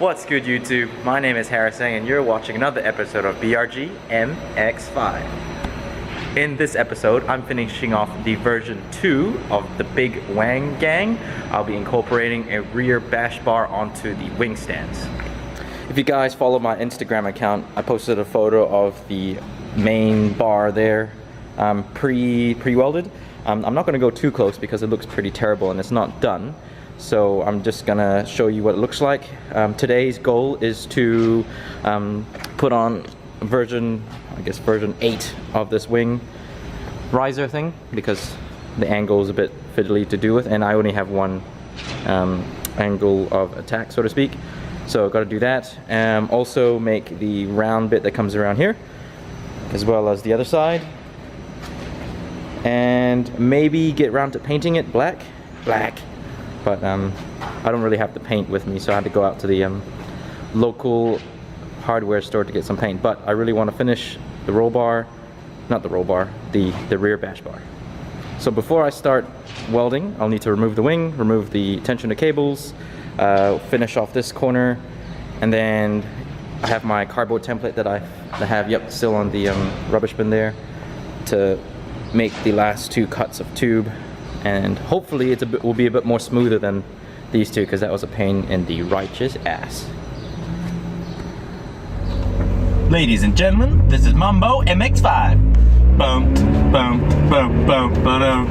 What's good, YouTube? My name is Harris and you're watching another episode of BRG MX5. In this episode, I'm finishing off the version 2 of the Big Wang Gang. I'll be incorporating a rear bash bar onto the wing stands. If you guys follow my Instagram account, I posted a photo of the main bar there, pre-welded. I'm not going to go too close because it looks pretty terrible and it's not done. So I'm just gonna show you what it looks like. Today's goal is to put on version 8 of this wing riser thing, because the angle is a bit fiddly to do with, and I only have one angle of attack, so to speak. So I've got to do that. Also make the round bit that comes around here, as well as the other side, and maybe get around to painting it black. But I don't really have the paint with me, so I had to go out to the local hardware store to get some paint. But I really want to finish the roll bar, not the roll bar, the rear bash bar. So before I start welding, I'll need to remove the wing, remove the tensioner cables, finish off this corner, and then I have my cardboard template that I have, still on the rubbish bin there, to make the last 2 cuts of tube. And hopefully it will be a bit more smoother than these 2, because that was a pain in the righteous ass. Ladies and gentlemen, this is Mambo MX5. Boom, boom, boom, boom, boom,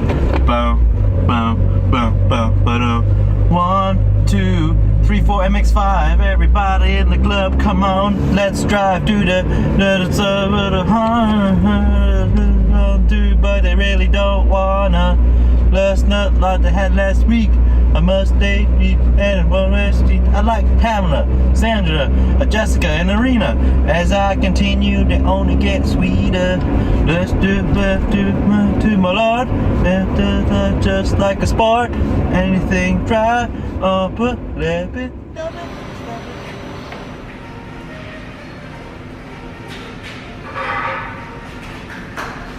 boom, boom, boom, boom, boom. 1, 2, 3, 4 MX5. Everybody in the club, come on, let's drive to the but they really don't wanna. Last night like they had last week. I must stay deep and I like Pamela, Sandra, Jessica, and Arena. As I continue, they only get sweeter. Let's do to my Lord. Just like a sport. Anything try or put let it.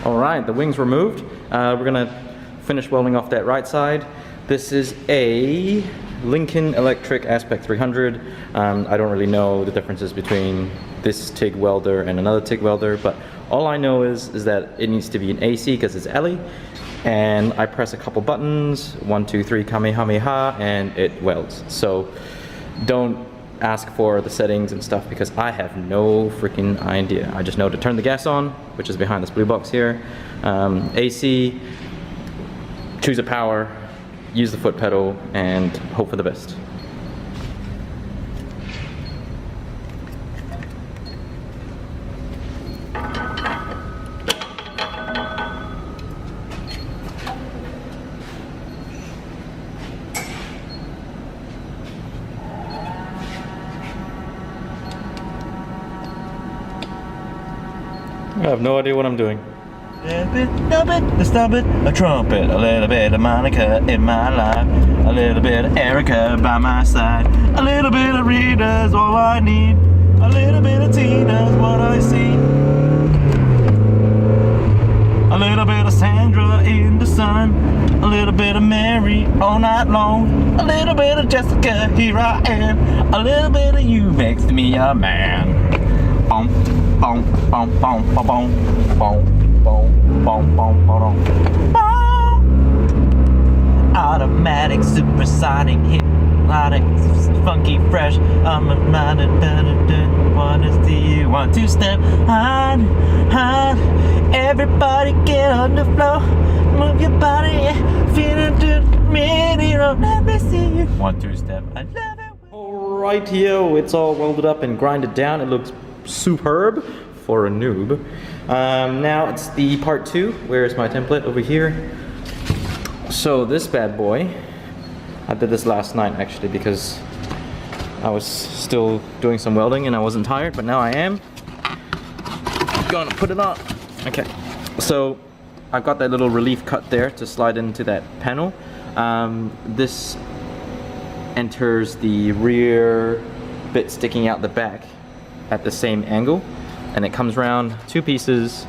Alright, the wing's removed. We're gonna finish welding off that right side. This is a Lincoln Electric Aspect 300. I don't really know the differences between this TIG welder and another TIG welder, but all I know is that it needs to be an AC because it's LE, and I press a couple buttons, 1, 2, 3, Kamehameha, and it welds. So don't ask for the settings and stuff because I have no freaking idea. I just know to turn the gas on, which is behind this blue box here, AC, choose a power, use the foot pedal, and hope for the best. I have no idea what I'm doing. Stop it, a trumpet, a little bit of Monica in my life, a little bit of Erica by my side, a little bit of Rita's all I need, a little bit of Tina's what I see, a little bit of Sandra in the sun, a little bit of Mary all night long, a little bit of Jessica, here I am, a little bit of you makes me a man. Boom, boom, boom, boom, boom, boom, boom, boom, boom, boom, boom. Automatic, supersonic, hypnotic, funky, fresh. I'm a what is the 1, 2 step? Hide. Everybody get on the floor. Move your body, feel it to me. Let me see you. 1, 2 step. I love it. Alright, yo, it's all welded up and grinded down. It looks superb for a noob. Now it's the part 2. Where's my template? Over here. So this bad boy, I did this last night actually because I was still doing some welding and I wasn't tired, but now I am. Gonna put it on. Okay, so I've got that little relief cut there to slide into that panel. This enters the rear bit sticking out the back at the same angle, and it comes around 2 pieces,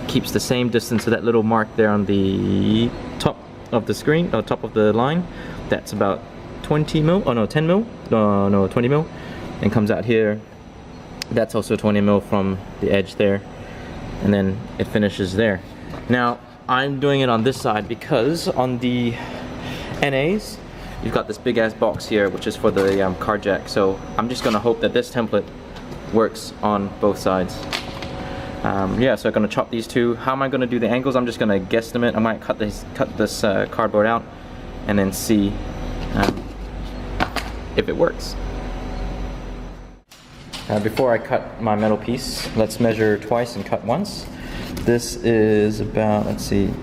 keeps the same distance to that little mark there on the top of the screen, top of the line. That's about 20 mil, oh no, 10 mil, no, 20 mil, and comes out here. That's also 20 mil from the edge there, and then it finishes there. Now, I'm doing it on this side because on the NAs, you've got this big ass box here, which is for the car jack. So I'm just gonna hope that this template works on both sides. Yeah, so I'm gonna chop these two. How am I gonna do the angles? I'm just gonna guesstimate. I might cut this cardboard out and then see if it works. Before I cut my metal piece, let's measure twice and cut once. This is about, let's see,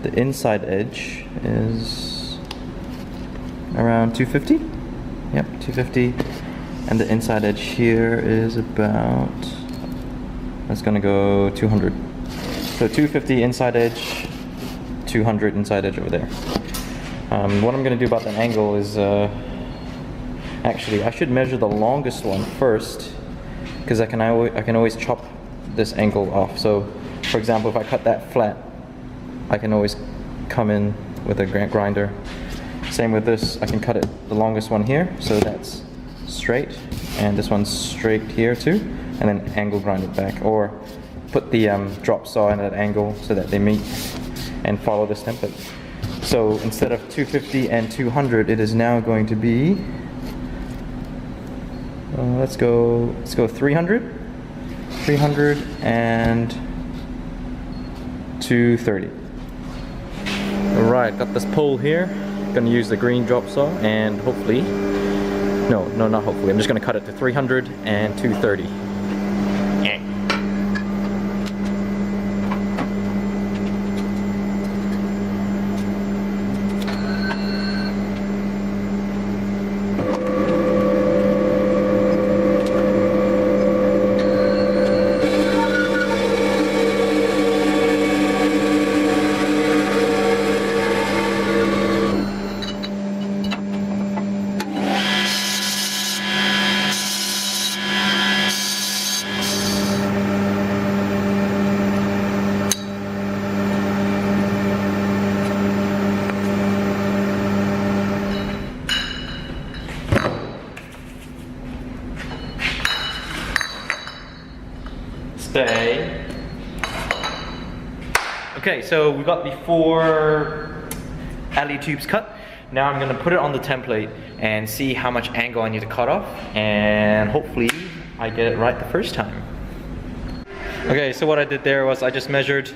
the inside edge is around 250. Yep, 250. And the inside edge here is about, that's gonna go 200. So 250 inside edge, 200 inside edge over there. What I'm gonna do about that angle is, actually, I should measure the longest one first, because I can always chop this angle off. So, for example, if I cut that flat, I can always come in with a grinder. Same with this, I can cut it the longest one here, so that's straight, and this one's straight here too, and then angle grind it back, or put the drop saw in at an angle so that they meet and follow this template. So instead of 250 and 200, it is now going to be, let's go 300 and 230. Alright, got this pole here. Gonna use the green drop saw and hopefully, no, not hopefully, I'm just gonna cut it to 300 and 230. Stay. Okay, so we got the 4 alley tubes cut. Now I'm gonna put it on the template and see how much angle I need to cut off, and hopefully I get it right the first time. Okay, so what I did there was I just measured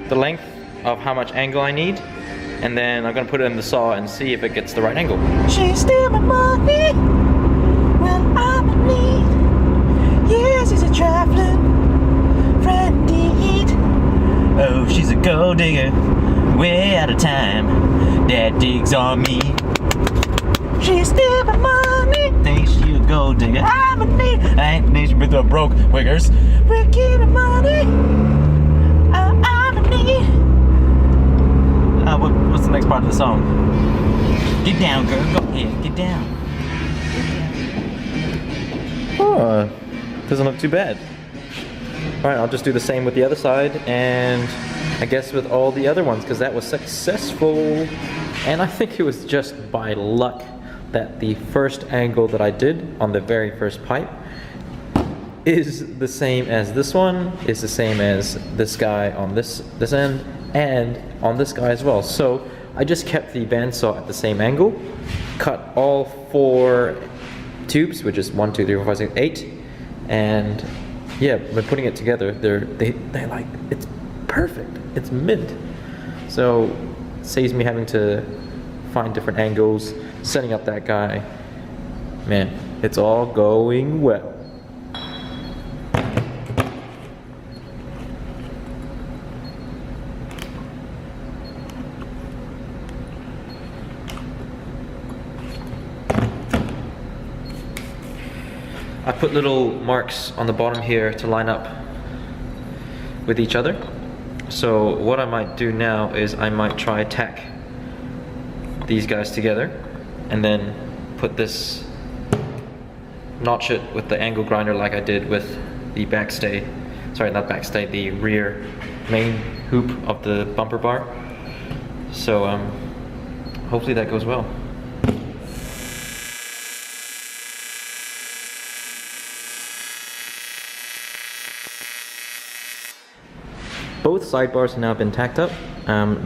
the length of how much angle I need, and then I'm gonna put it in the saw and see if it gets the right angle. She's still my money when I'm in need. Yes, it's a traveling friend indeed. Oh, she's a gold digger, way out of time. That digs on me. She's still my money. Thinks she a gold digger. I'm in need. I ain't nation with the broke wiggers. We're keeping money. I'm in need. What's the next part of the song? Get down, girl. Go ahead. Get down. Oh, doesn't look too bad. Alright, I'll just do the same with the other side, and I guess with all the other ones, because that was successful. And I think it was just by luck that the first angle that I did on the very first pipe is the same as this one, is the same as this guy on this end, and on this guy as well. So I just kept the bandsaw at the same angle, cut all 4 tubes, which is 1, 2, 3, 4, 5, 6, 8, and yeah, when putting it together, they like, it's perfect. It's mint. So it saves me having to find different angles, setting up that guy. Man, it's all going well. I put little marks on the bottom here to line up with each other. So what I might do now is I might try tack these guys together and then put this, notch it with the angle grinder like I did with the backstay, sorry, not backstay, the rear main hoop of the bumper bar. So hopefully that goes well. Both sidebars have now been tacked up.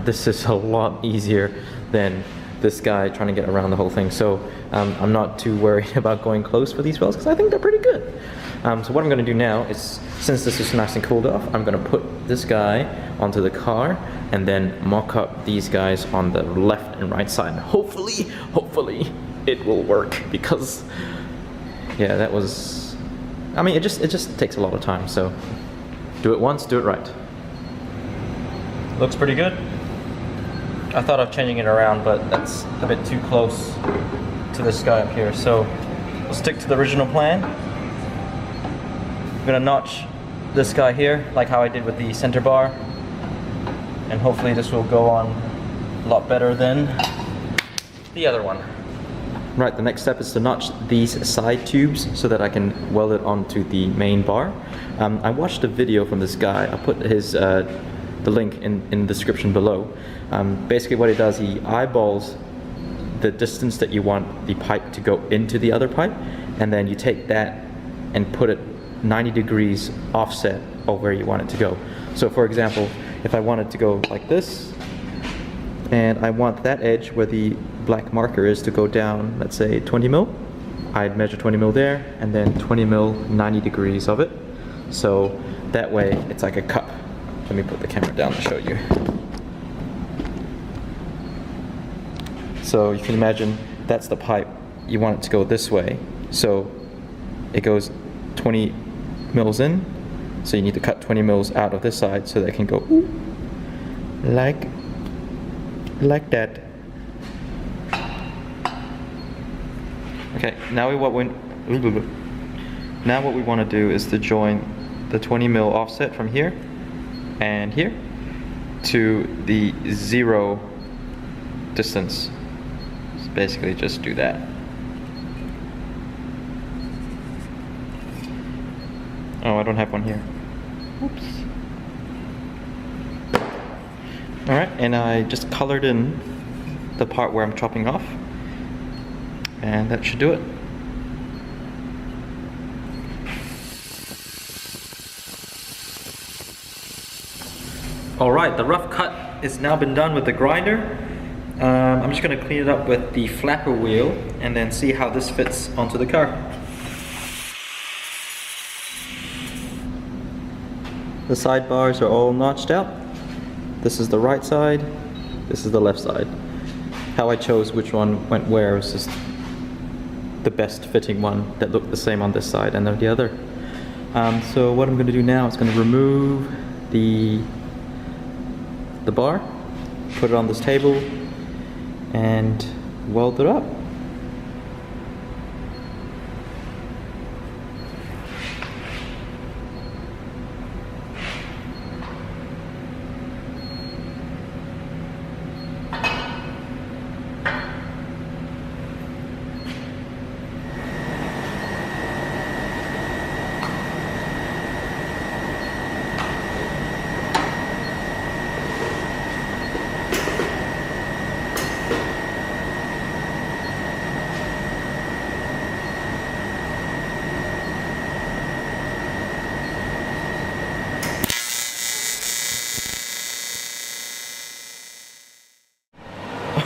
This is a lot easier than this guy trying to get around the whole thing. So I'm not too worried about going close for these welds because I think they're pretty good. So what I'm going to do now is, since this is nice and cooled off, I'm going to put this guy onto the car and then mock up these guys on the left and right side. Hopefully it will work, because yeah, that was, I mean, it just takes a lot of time. So do it once, do it right. Looks pretty good. I thought of changing it around, but that's a bit too close to this guy up here. So we'll stick to the original plan. I'm gonna notch this guy here, like how I did with the center bar. And hopefully this will go on a lot better than the other one. Right, the next step is to notch these side tubes so that I can weld it onto the main bar. I watched a video from this guy. I'll put his the link in the description below. Basically what he does, he eyeballs the distance that you want the pipe to go into the other pipe, and then you take that and put it 90 degrees offset of where you want it to go. So for example, if I wanted to go like this, and I want that edge where the black marker is to go down, let's say 20 mil, I'd measure 20 mil there, and then 20 mil 90 degrees of it. So that way it's like a cup. Let me put the camera down to show you. So you can imagine that's the pipe. You want it to go this way. So it goes 20 mils in. So you need to cut 20 mils out of this side so that it can go like that. Okay, now what we want to do is to join the 20 mil offset from here and here to the 0 distance. So basically just do that. Oh, I don't have one here. Oops. Alright, and I just colored in the part where I'm chopping off, and that should do it. Alright, the rough cut is now been done with the grinder. I'm just going to clean it up with the flapper wheel and then see how this fits onto the car. The sidebars are all notched out. This is the right side, this is the left side. How I chose which one went where was just the best fitting one that looked the same on this side and on the other. So what I'm going to do now is going to remove the bar, put it on this table, and weld it up.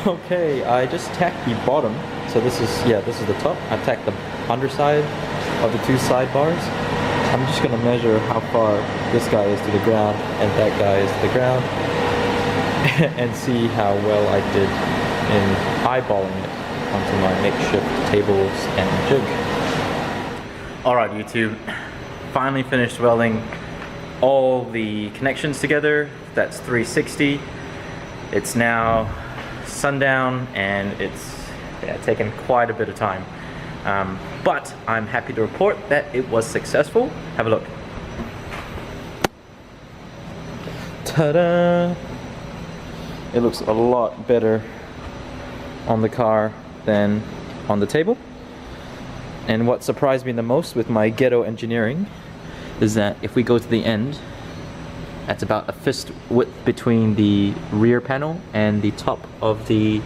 Okay, I just tacked the bottom. So this is the top. I tacked the underside of the two sidebars. I'm just gonna measure how far this guy is to the ground and that guy is to the ground and see how well I did in eyeballing it onto my makeshift tables and jig. Alright YouTube, finally finished welding all the connections together. That's 360. It's now sundown and it's taken quite a bit of time, but I'm happy to report that it was successful. Have a look. Ta-da! It looks a lot better on the car than on the table, and what surprised me the most with my ghetto engineering is that if we go to the end, that's about a fist width between the rear panel and the top of the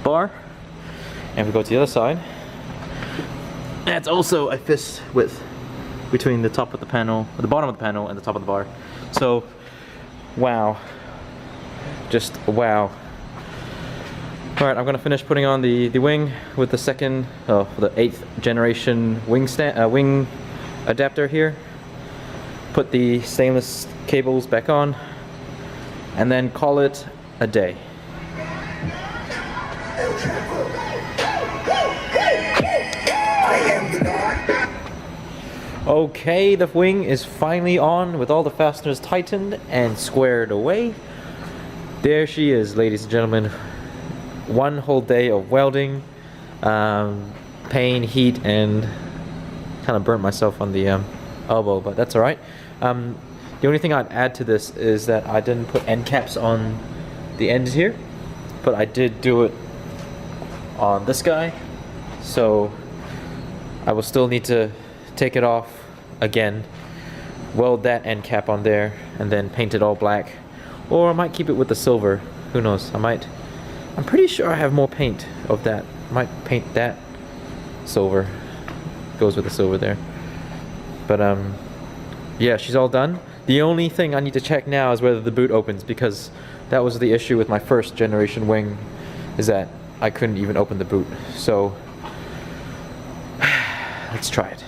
bar. And if we go to the other side, that's also a fist width between the top of the panel, or the bottom of the panel and the top of the bar. So Wow. Just wow. Alright, I'm gonna finish putting on the wing with the the 8th generation wing adapter here. Put the stainless cables back on, and then call it a day. Okay, the wing is finally on with all the fasteners tightened and squared away. There she is, ladies and gentlemen. One whole day of welding, pain, heat, and kind of burnt myself on the elbow, but that's alright. The only thing I'd add to this is that I didn't put end caps on the ends here, but I did do it on this guy, so I will still need to take it off again, weld that end cap on there, and then paint it all black. Or I might keep it with the silver, who knows. I'm pretty sure I have more paint of that. I might paint that silver, goes with the silver there. But yeah, she's all done. The only thing I need to check now is whether the boot opens, because that was the issue with my 1st generation wing, is that I couldn't even open the boot. So let's try it.